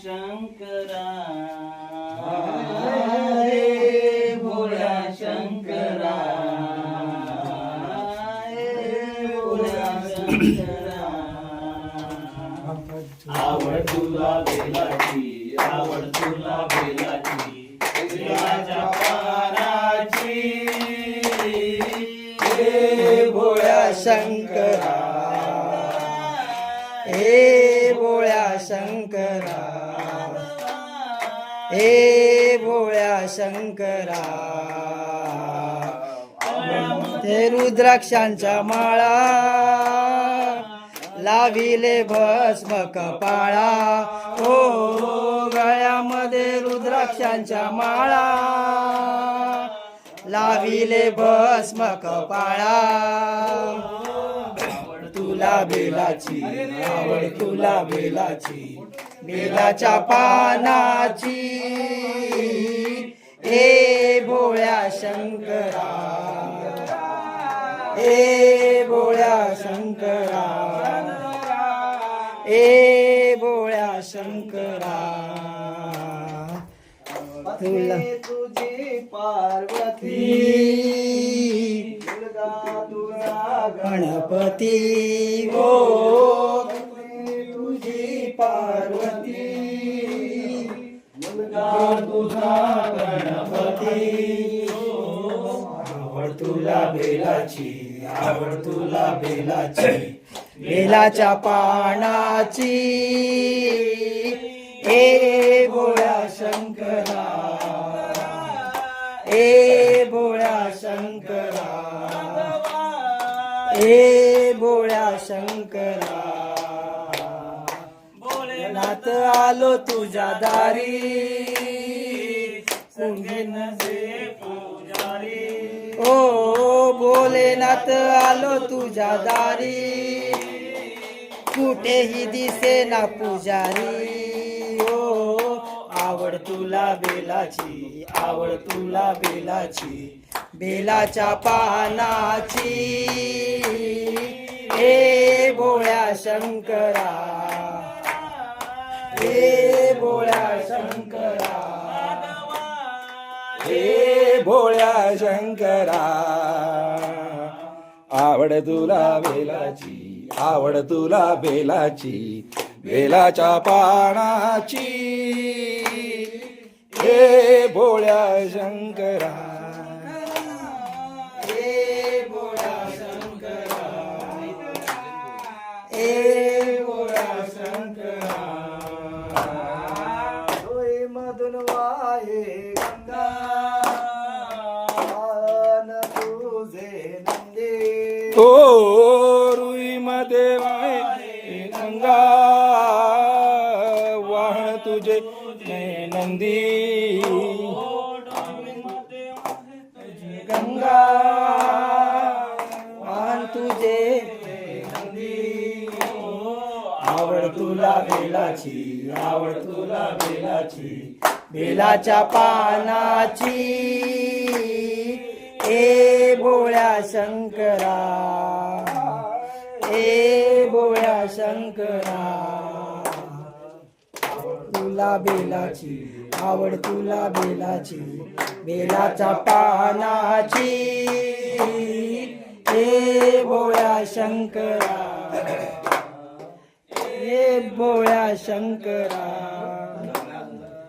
शंकरा भोळ्या शंकरा आवड तुला बेलाची आवड तुला बेलाची बेलाच्या पानाची हे भोळ्या शंकरा हे भोळ्या शंकरा हे भोळ्या शंकरा ते रुद्राक्षांच्या माळा लाविले भस्म कपाळा हो गळ्यामध्ये रुद्राक्षांच्या माळा लाविले भस्म कपाळा आवड तुला बेलाची आवड तुला बेलाची बेलाच्या पानाची ए भोळ्या शंकरा ए भोळ्या शंकरा ए भोळ्या शंकरा तुला तुझी पार्वती तुला गणपती हो तुझी पार्वती मुलगा तुझा गणपती आवड तुला बेलाची आवड तुला बेलाची बेलाच्या पानाची ए भोळ्या शंकरा ए भोळ्या शंकरा ए भोळ्या शंकरा भोलेनाथ आलो तुझ्या दारी संगीन से पुजारी ओ भोलेनाथ आलो तुझ्या दारी कुठेही दिसे ना पुजारी ओ आवड तुला बेलाची आवड तुला बेलाची बेलाच्या पानाची ए भोळ्या शंकरा ए भोळ्या शंकरा ए भोळ्या शंकरा आवड तुला बेलाची आवड तुला बेलाची बेलाच्या पानाची हे भोळ्या शंकरा हे भोळ्या शंकरा हे भोळ्या शंकरा मधुन वाहे गंगा तुझे नंदे ओ रुई मध्ये वाहे गंगा वाहन तुझे नंदी गंगा वाहन तुझे नंदी आवड तुला बेलाची आवड तुला बेलाची बेलाच्या पानाची ए भोळ्या शंकरा ए भोळ्या शंकरा तुला बेलाची आवड तुला बेलाची बेलाच्या पानाची ए भोळ्या शंकरा ए भोळ्या शंकरा